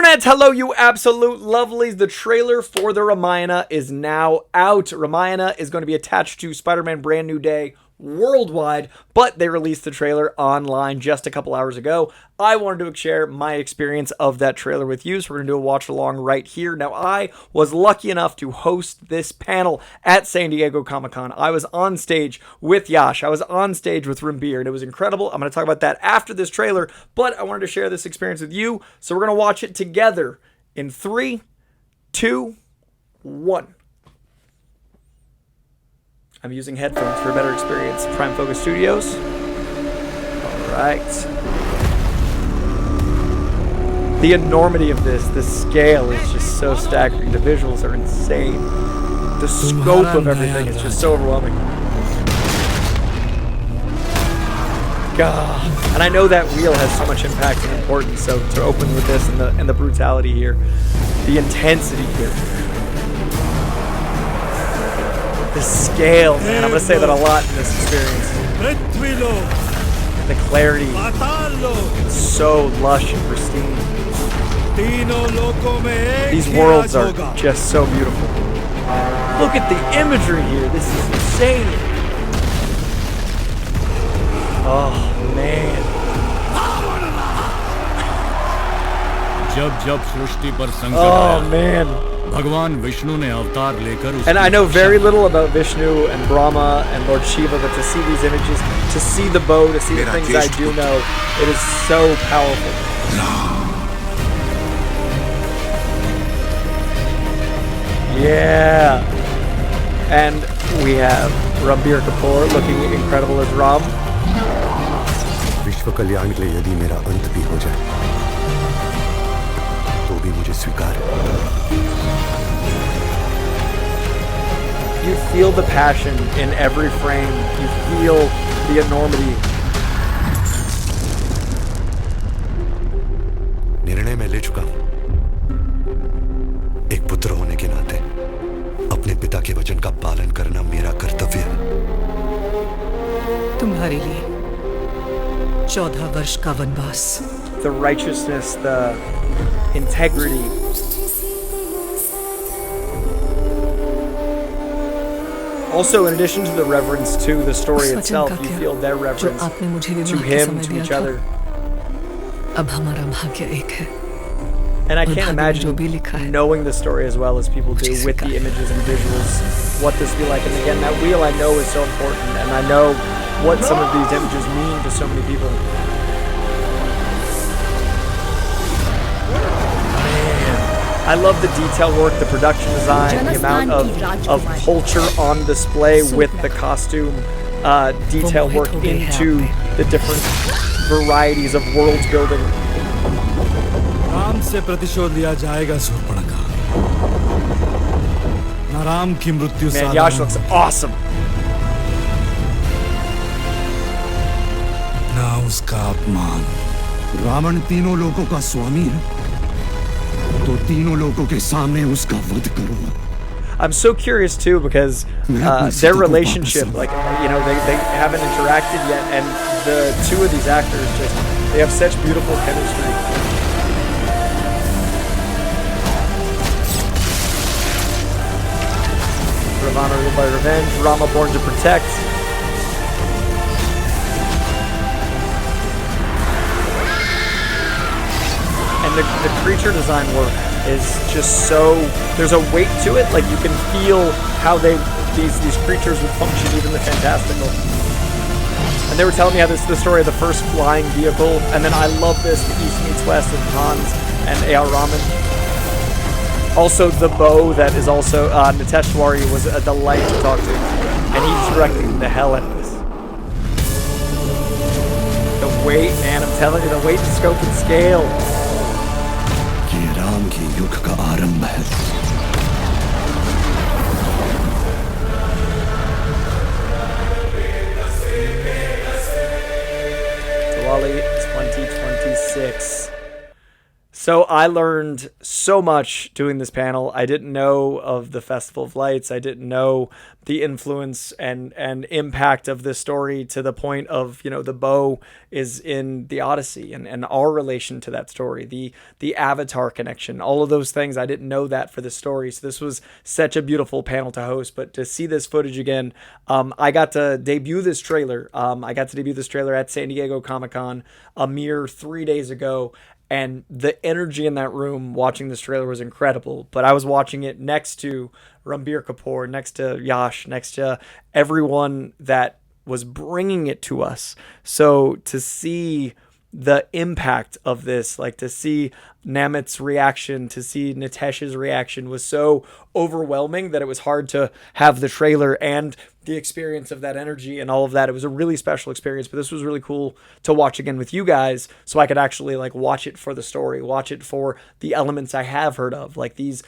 Internet, hello you absolute lovelies. The trailer for the Ramayana is now out. Ramayana is going to be attached to Spider-Man Brand New Day worldwide, but they released the trailer online just a couple hours ago. I wanted to share my experience of that trailer with you, so we're going to do a watch along right here. Now, I was lucky enough to host this panel at San Diego Comic-Con. I was on stage with Yash. I was on stage with Ranbir, and it was incredible. I'm going to talk about that after this trailer, but I wanted to share this experience with you, so we're going to watch it together in 3, 2, 1. I'm using headphones for a better experience. Prime Focus Studios. All right. The enormity of this, the scale is just so staggering. The visuals are insane. The scope of everything is just so overwhelming. God. And I know that wheel has so much impact and importance, so to open with this and the brutality here, the intensity here. The scale, man. I'm going to say that a lot in this experience. The clarity. It's so lush and pristine. These worlds are just so beautiful. Look at the imagery here. This is insane. Oh, man. Oh, man. And I know very little about Vishnu and Brahma and Lord Shiva, but to see these images, to see the bow, to see the things I do know, it is so powerful. Yeah. And we have Ranbir Kapoor looking incredible as Ram. विश्व कल्याण के लिए यदि मेरा अंत भी हो जाए तो भी मुझे स्वीकार है. You feel the passion in every frame. You feel the enormity. निर्णय मैं ले चुका हूं. एक पुत्र होने के नाते अपने पिता के वचन का पालन करना मेरा कर्तव्य है. तुम्हारे लिए 14 वर्ष का वनवास. The righteousness, the integrity. Also, in addition to the reverence to the story itself, you feel their reverence to him, to each other. And I can't imagine knowing the story as well as people do with the images and visuals, what this will be like. And again, that wheel I know is so important, and I know what some of these images mean to so many people. I love the detail work, the production design, the amount of culture on display with the costume detail work into the different varieties of world building. Man, Yash looks awesome. Ravan तीनों लोगों का स्वामी है. तो तीनों लोगों के सामने उसका वध करूंगा. I'm so curious too because their relationship, like, you know, they haven't interacted yet, and the two of these actors they have such beautiful chemistry. Ravana ruled by revenge, Rama born to protect. And the creature design work is just so, there's a weight to it, like you can feel how these creatures would function, even the fantastical. And they were telling me how this is the story of the first flying vehicle, and then I love this, the East meets West of Hans and A.R. Rahman. Also the bow that is also, Nitesh Tiwari was a delight to talk to, and he's directing the hell out of this. The weight, man, I'm telling you, the weight, scope, and scale. Ram के युग का आरंभ है. Diwali 2026. So I learned so much doing this panel. I didn't know of the Festival of Lights. I didn't know the influence and impact of this story to the point of, the bow is in the Odyssey and our relation to that story, the Avatar connection, all of those things. I didn't know that for the story. So this was such a beautiful panel to host. But to see this footage again, I got to debut this trailer. I got to debut this trailer at San Diego Comic-Con a mere 3 days ago. And the energy in that room watching this trailer was incredible. But I was watching it next to Ranbir Kapoor, next to Yash, next to everyone that was bringing it to us. So to see the impact of this, like to see Namit's reaction, to see Nitesh's reaction was so overwhelming that it was hard to have the trailer and the experience of that energy and all of that. It was a really special experience, but this was really cool to watch again with you guys so I could actually like watch it for the story, watch it for the elements I have heard of. Like these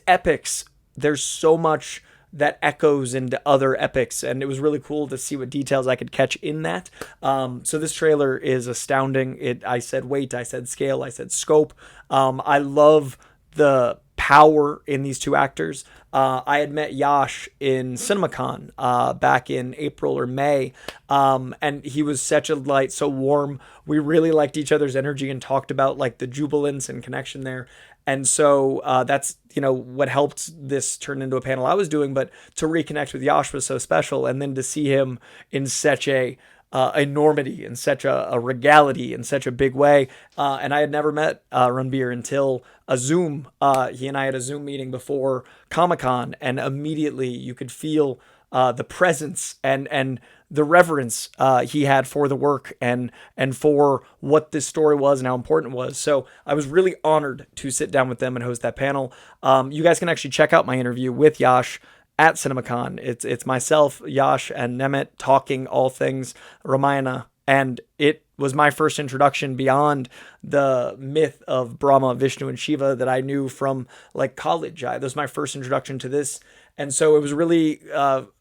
epics, there's so much that echoes into other epics, and it was really cool to see what details I could catch in that. So this trailer is astounding. I said weight, I said scale, I said scope. I love the power in these two actors. I had met Yash in CinemaCon back in April or May, and he was such a light, so warm. We really liked each other's energy and talked about like the jubilance and connection there. And so that's, what helped this turn into a panel I was doing. But to reconnect with Yash was so special. And then to see him in such a enormity, in such a regality, in such a big way. And I had never met Ranbir until a Zoom. He and I had a Zoom meeting before Comic-Con. And immediately you could feel the presence and the reverence he had for the work and for what this story was and how important it was. So I was really honored to sit down with them and host that panel. You guys can actually check out my interview with Yash at CinemaCon. It's myself, Yash, and Namit talking all things Ramayana, and it was my first introduction beyond the myth of Brahma, Vishnu, and Shiva that I knew from like college. That was my first introduction to this, and so it was really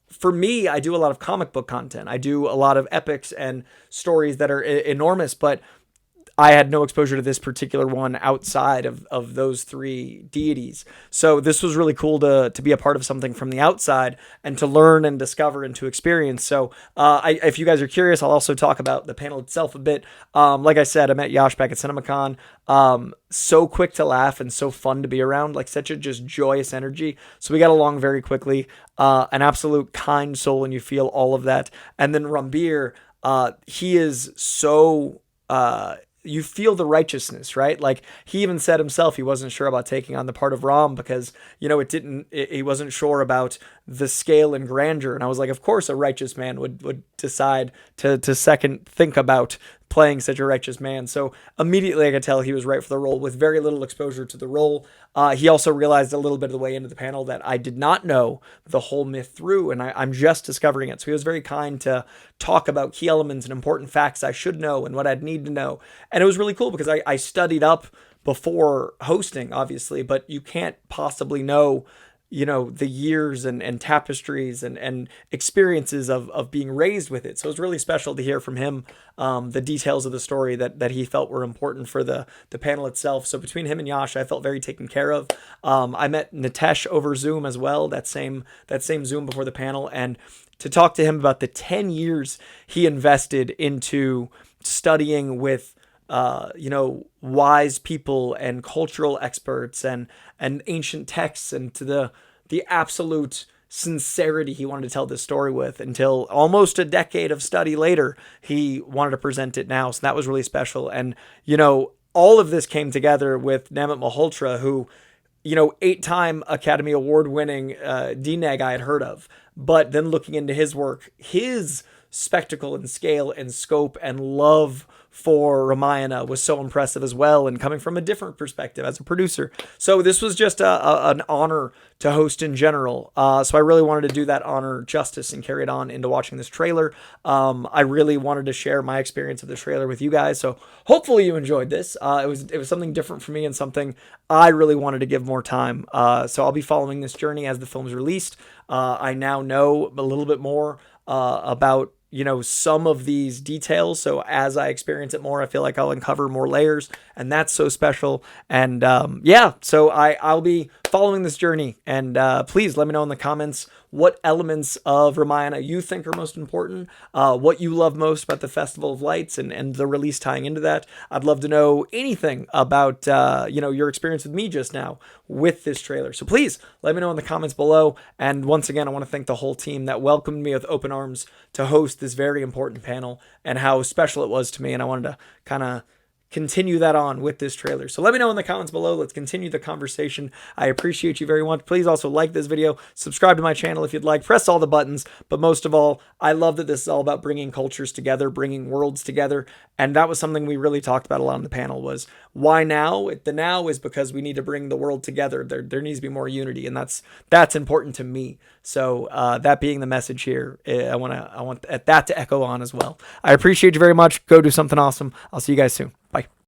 for me, I do a lot of comic book content. I do a lot of epics and stories that are enormous, but I had no exposure to this particular one outside of those three deities. So this was really cool to be a part of something from the outside and to learn and discover and to experience. So if you guys are curious, I'll also talk about the panel itself a bit. Like I said, I met Yash back at CinemaCon. So quick to laugh and so fun to be around, like such a just joyous energy. So we got along very quickly. An absolute kind soul, and you feel all of that. And then Ranbir, he is so... you feel the righteousness, right? Like he even said himself, he wasn't sure about taking on the part of Ram because, he wasn't sure about the scale and grandeur. And I was like, of course a righteous man would decide to second think about playing such a righteous man. So immediately I could tell he was right for the role with very little exposure to the role. He also realized a little bit of the way into the panel that I did not know the whole myth through, and I'm just discovering it. So he was very kind to talk about key elements and important facts I should know and what I'd need to know. And it was really cool because I studied up before hosting, obviously, but you can't possibly know the years and tapestries and experiences of being raised with it. So it was really special to hear from him the details of the story that he felt were important for the panel itself. So between him and Yash, I felt very taken care of. I met Nitesh over Zoom as well, that same Zoom before the panel, and to talk to him about the 10 years he invested into studying with wise people and cultural experts and ancient texts, and to the absolute sincerity he wanted to tell this story with until almost a decade of study later, he wanted to present it now. So that was really special. And, all of this came together with Namit Malhotra, who, 8-time Academy Award winning DNEG I had heard of, but then looking into his work, his spectacle and scale and scope and love for Ramayana was so impressive as well, and coming from a different perspective as a producer. So this was just an honor to host in general. So I really wanted to do that honor justice and carry it on into watching this trailer. I really wanted to share my experience of the trailer with you guys. So hopefully you enjoyed this. It was something different for me and something I really wanted to give more time. So I'll be following this journey as the film's released. I now know a little bit more about some of these details. So as I experience it more, I feel like I'll uncover more layers, and that's so special. And so I'll be following this journey. And please let me know in the comments what elements of Ramayana you think are most important, what you love most about the Festival of Lights and the release tying into that. I'd love to know anything about your experience with me just now with this trailer. So please let me know in the comments below. And once again, I want to thank the whole team that welcomed me with open arms to host this very important panel, and how special it was to me. And I wanted to kind of continue that on with this trailer. So let me know in the comments below. Let's continue the conversation. I appreciate you very much. Please also like this video, subscribe to my channel if you'd like, press all the buttons. But most of all, I love that this is all about bringing cultures together, bringing worlds together. And that was something we really talked about a lot on the panel, was why now? The now is because we need to bring the world together. There needs to be more unity, and that's important to me. So that being the message here, I want that to echo on as well. I appreciate you very much. Go do something awesome. I'll see you guys soon. Bye.